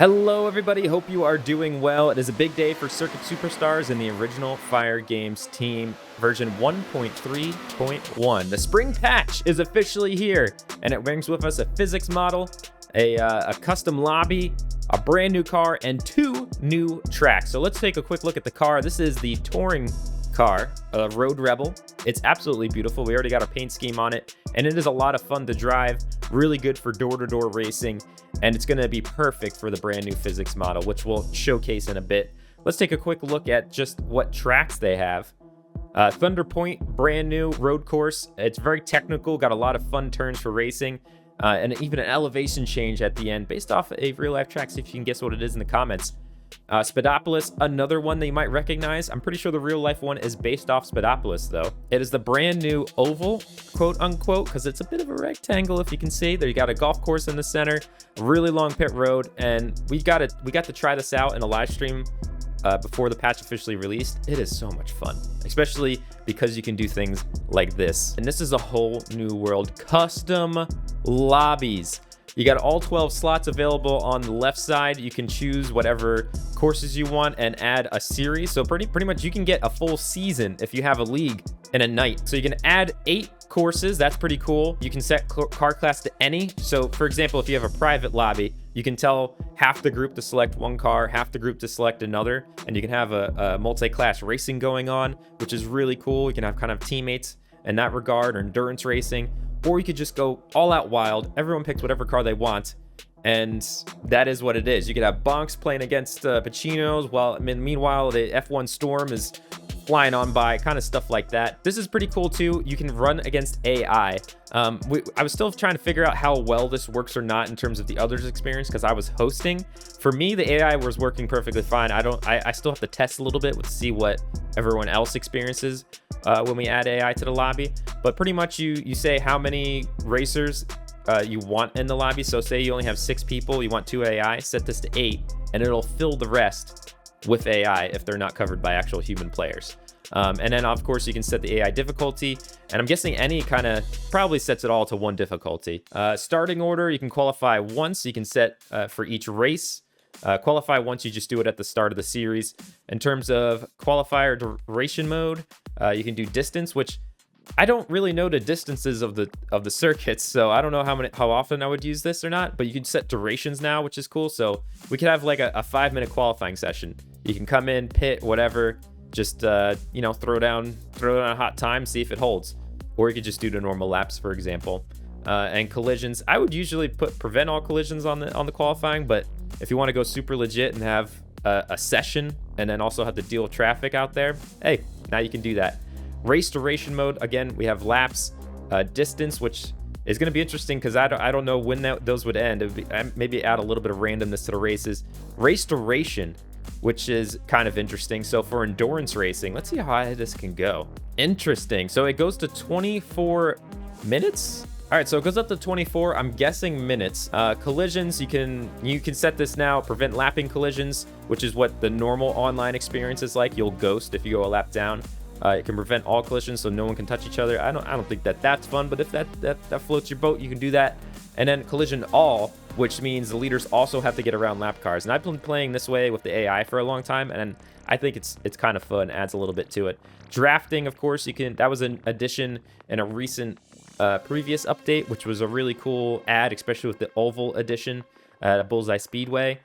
Hello everybody, hope you are doing well. It is a big day for Circuit Superstars and the original Fire Games team version 1.3.1. The spring patch is officially here, and it brings with us a physics model, a custom lobby, a brand new car, and 2 new tracks. So let's take a quick look at the car. This is the touring car, Road Rebel. It's absolutely beautiful. We already got a paint scheme on it, and it is a lot of fun to drive, really good for door-to-door racing, and it's going to be perfect for the brand new physics model, which we'll showcase in a bit. Let's take a quick look at just what tracks they have. Thunder Point, brand new road course. It's very technical, got a lot of fun turns for racing, and even an elevation change at the end based off a real-life track. See if you can guess what it is in the comments. Speedopolis, another one that you might recognize. I'm pretty sure the real life one is based off Speedopolis though. It is the brand new oval, quote unquote, because it's a bit of a rectangle if you can see. There you got a golf course in the center, really long pit road, and we got to try this out in a live stream before the patch officially released. It is so much fun, especially because you can do things like this. And this is a whole new world. Custom lobbies. You got all 12 slots available on the left side. You can choose whatever courses you want and add a series. So pretty much you can get a full season if you have a league in a night. So you can add 8 courses. That's pretty cool. You can set car class to any. So for example, if you have a private lobby, you can tell half the group to select one car, half the group to select another, and you can have a multi-class racing going on, which is really cool. You can have kind of teammates in that regard, or endurance racing. Or you could just go all out wild. Everyone picks whatever car they want, and that is what it is. You could have Bonks playing against Pacinos, while meanwhile the F1 Storm is flying on by, kind of stuff like that. This is pretty cool too. You can run against AI. I was still trying to figure out how well this works or not in terms of the others' experience because I was hosting. For me, the AI was working perfectly fine. I still have to test a little bit to see what everyone else experiences when we add AI to the lobby. But pretty much you say how many racers you want in the lobby. So say you only have 6 people, you want 2 AI, set this to 8, and it'll fill the rest with AI if they're not covered by actual human players. And then of course you can set the AI difficulty, and I'm guessing any kind of probably sets it all to 1 difficulty. Starting order, you can qualify once. You can set for each race. Qualify once, you just do it at the start of the series. In terms of qualifier duration mode, you can do distance, which I don't really know the distances of the circuits, so I don't know how often I would use this or not, but you can set durations now, which is cool. So we could have like a 5-minute qualifying session. You can come in, pit, whatever, just throw down a hot time, see if it holds. Or you could just do the normal laps, for example. And collisions, I would usually prevent all collisions on the qualifying, but if you want to go super legit and have a session and then also have to deal with traffic out there, hey, now you can do that. Race duration mode, again, we have laps, distance, which is going to be interesting because I don't know when those would end. It would be, maybe add a little bit of randomness to the races. Race duration, which is kind of interesting. So for endurance racing, let's see how high this can go. Interesting. So it goes to 24 minutes. All right, so it goes up to 24, I'm guessing minutes. Collisions, you can set this now, prevent lapping collisions, which is what the normal online experience is like. You'll ghost if you go a lap down. It can prevent all collisions so no one can touch each other. I don't think that's fun, but if that floats your boat, you can do that. And then collision all, which means the leaders also have to get around lap cars. And I've been playing this way with the AI for a long time, and I think it's kind of fun, adds a little bit to it. Drafting, of course, that was an addition in a recent previous update, which was a really cool add, especially with the oval edition at Bullseye Speedway.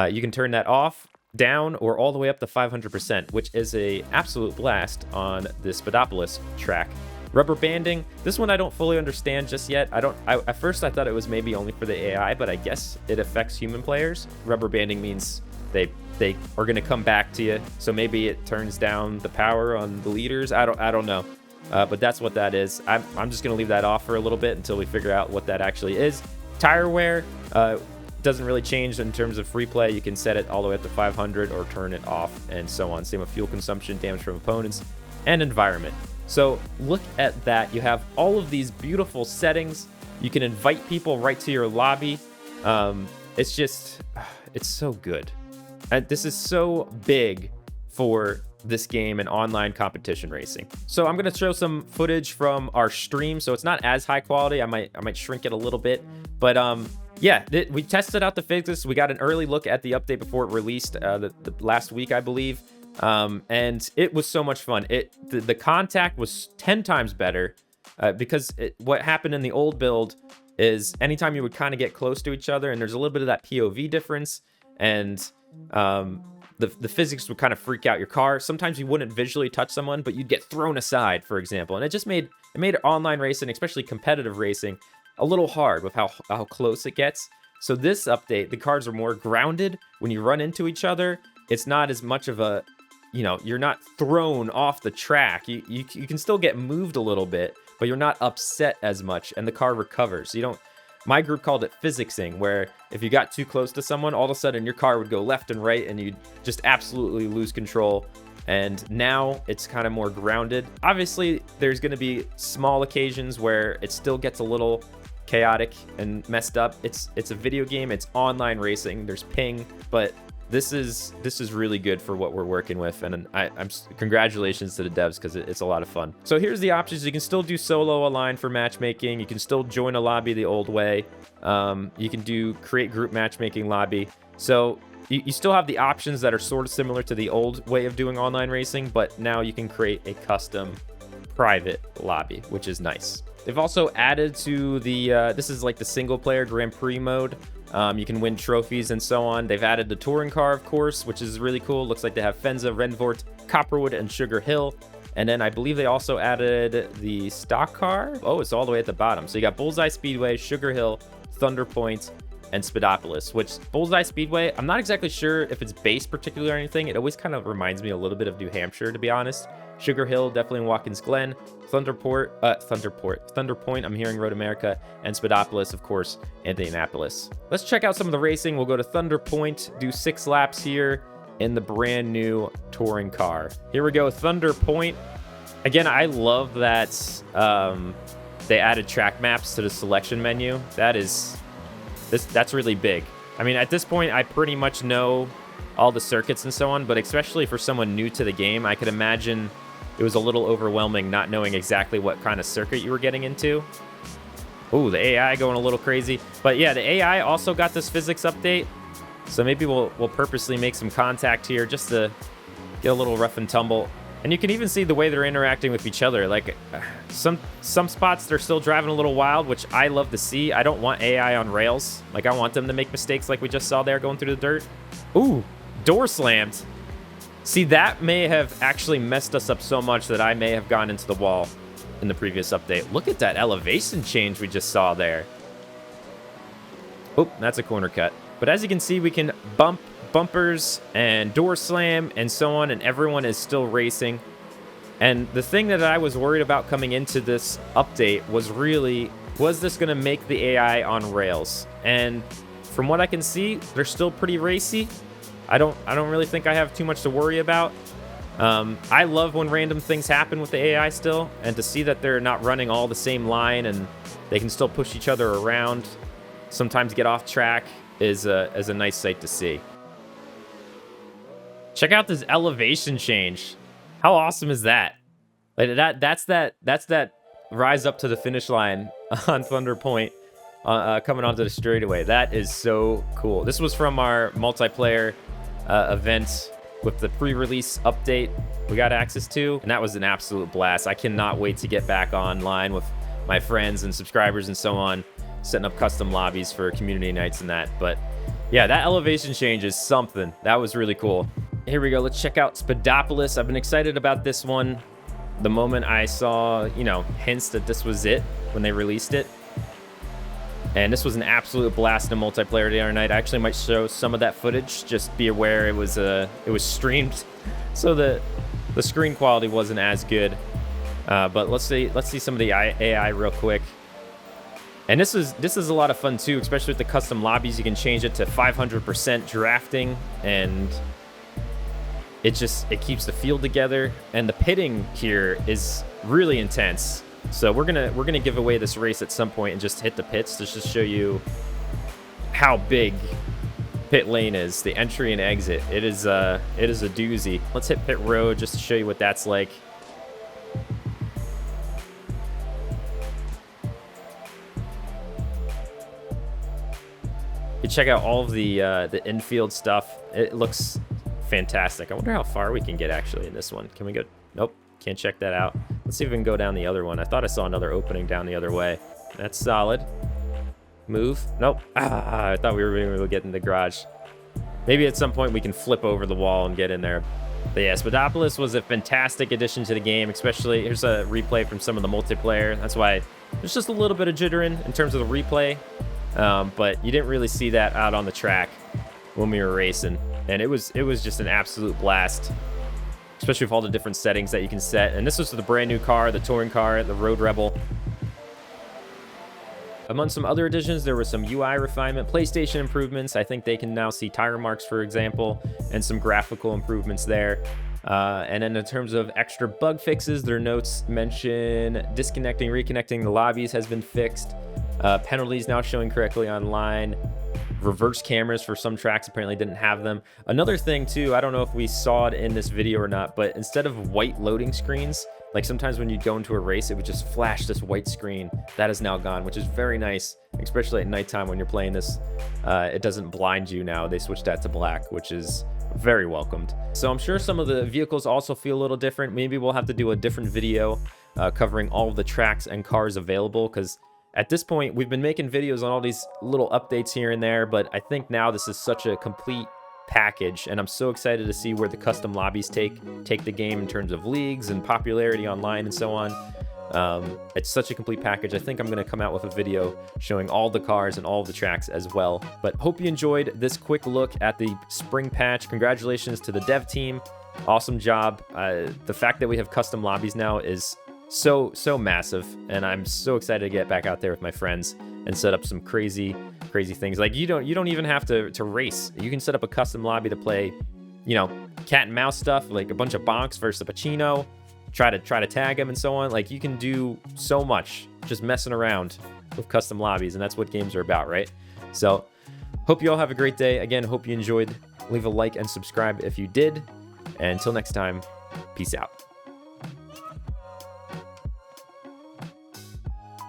You can turn that off, down, or all the way up to 500%, which is a absolute blast on the Speedopolis track. Rubber banding, this one I don't fully understand just yet. At first I thought it was maybe only for the AI, but I guess it affects human players. Rubber banding means they are going to come back to you, so maybe it turns down the power on the leaders. I don't know, but that's what that is. I'm just going to leave that off for a little bit until we figure out what that actually is. Tire wear doesn't really change in terms of free play. You can set it all the way up to 500 or turn it off, and so on. Same with fuel consumption, damage from opponents, and environment. So look at that. You have all of these beautiful settings. You can invite people right to your lobby. It's so good. And this is so big for this game and online competition racing. So I'm going to show some footage from our stream. So it's not as high quality. I might shrink it a little bit, but yeah, we tested out the physics. We got an early look at the update before it released the last week, I believe. And it was so much fun. The contact was 10 times better because what happened in the old build is anytime you would kind of get close to each other, and there's a little bit of that POV difference, and the physics would kind of freak out your car. Sometimes you wouldn't visually touch someone, but you'd get thrown aside, for example. And it just made online racing, especially competitive racing, a little hard with how close it gets. So this update, the cars are more grounded. When you run into each other, it's not as much of a, you're not thrown off the track. You can still get moved a little bit, but you're not upset as much, and the car recovers. My group called it physicsing, where if you got too close to someone, all of a sudden your car would go left and right, and you'd just absolutely lose control. And now it's kind of more grounded. Obviously, there's going to be small occasions where it still gets a little chaotic and messed up. It's a video game. It's online racing. There's ping, but this is really good for what we're working with, and I'm congratulations to the devs, because it's a lot of fun. So here's the options. You can still do solo align for matchmaking. You can still join a lobby the old way. You can do create group matchmaking lobby. So you still have the options that are sort of similar to the old way of doing online racing, but now you can create a custom private lobby, which is nice. They've also added to the this is like the single player Grand Prix mode. You can win trophies and so on. They've added the touring car, of course, which is really cool. Looks like they have Fenza, Renvort, Copperwood, and Sugar Hill. And then I believe they also added the stock car. Oh, it's all the way at the bottom. So you got Bullseye Speedway, Sugar Hill, Thunder Point, and Speedopolis, which Bullseye Speedway, I'm not exactly sure if it's based particularly or anything. It always kind of reminds me a little bit of New Hampshire, to be honest. Sugar Hill, definitely in Watkins Glen. Thunder Point, I'm hearing Road America, and Speedopolis, of course, Indianapolis. Let's check out some of the racing. We'll go to Thunder Point, do 6 laps here in the brand new touring car. Here we go, Thunder Point. Again, I love that they added track maps to the selection menu. That's really big. I mean, at this point, I pretty much know all the circuits and so on, but especially for someone new to the game, I could imagine it was a little overwhelming not knowing exactly what kind of circuit you were getting into. Ooh, the AI going a little crazy. But yeah, the AI also got this physics update, so maybe we'll purposely make some contact here just to get a little rough and tumble. And you can even see the way they're interacting with each other. Like some spots they're still driving a little wild, which I love to see. I don't want AI on rails. Like, I want them to make mistakes like we just saw there going through the dirt. Ooh, door slammed. See, that may have actually messed us up so much that I may have gone into the wall in the previous update. Look at that elevation change we just saw there. Oh, that's a corner cut. But as you can see, we can bump bumpers and door slam and so on, and everyone is still racing. And the thing that I was worried about coming into this update was this going to make the AI on rails? And from what I can see, they're still pretty racy. I don't really think I have too much to worry about. I love when random things happen with the AI still, and to see that they're not running all the same line and they can still push each other around, sometimes get off track, is a nice sight to see. Check out this elevation change. How awesome is that? Like that's that rise up to the finish line on Thunder Point, coming onto the straightaway. That is so cool. This was from our multiplayer event with the pre-release update we got access to, and that was an absolute blast. I cannot wait to get back online with my friends and subscribers and so on, setting up custom lobbies for community nights and that. But yeah, that elevation change is something. That was really cool. Here we go. Let's check out Speedopolis. I've been excited about this one the moment I saw, hints that this was it when they released it. And this was an absolute blast in multiplayer the other night. I actually might show some of that footage. Just be aware it was streamed, so the screen quality wasn't as good. But let's see some of the AI real quick. And this is a lot of fun too, especially with the custom lobbies. You can change it to 500% drafting, and it keeps the field together. And the pitting here is really intense. So we're gonna give away this race at some point and just hit the pits to just show you how big pit lane is, the entry and exit. It is a doozy. Let's hit pit road just to show you what that's like. You check out all of the infield stuff. It looks fantastic. I wonder how far we can get actually in this one. Can we go? Nope, can't check that out. Let's see if we can go down the other one. I thought I saw another opening down the other way. That's solid. Move. Nope. I thought we were able to get in the garage. Maybe at some point we can flip over the wall and get in there. But yeah, Speedopolis was a fantastic addition to the game, especially here's a replay from some of the multiplayer. That's why there's just a little bit of jittering in terms of the replay. But you didn't really see that out on the track when we were racing. And it was just an absolute blast, especially with all the different settings that you can set. And this was the brand new car, the touring car, the Road Rebel. Among some other additions, there was some UI refinement, PlayStation improvements. I think they can now see tire marks, for example, and some graphical improvements there. And then in terms of extra bug fixes, their notes mention disconnecting, reconnecting the lobbies has been fixed. Penalties now showing correctly online. Reverse cameras for some tracks apparently didn't have them. Another thing too, I don't know if we saw it in this video or not, but instead of white loading screens, like sometimes when you'd go into a race, it would just flash this white screen. That is now gone, which is very nice, especially at nighttime when you're playing this. It doesn't blind you now. They switched that to black, which is very welcomed. So I'm sure some of the vehicles also feel a little different. Maybe we'll have to do a different video covering all of the tracks and cars available, because at this point, we've been making videos on all these little updates here and there, but I think now this is such a complete package, and I'm so excited to see where the custom lobbies take the game in terms of leagues and popularity online and so on. It's such a complete package. I think I'm going to come out with a video showing all the cars and all of the tracks as well. But hope you enjoyed this quick look at the spring patch. Congratulations to the dev team. Awesome job. The fact that we have custom lobbies now is so massive, and I'm so excited to get back out there with my friends and set up some crazy things. Like you don't even have to race. You can set up a custom lobby to play, you know, cat and mouse stuff, like a bunch of bonks versus a Pacino, try to tag them and so on. Like you can do so much just messing around with custom lobbies, and that's what games are about, right? So hope you all have a great day. Again, hope you enjoyed. Leave a like and subscribe if you did, and until next time, peace out.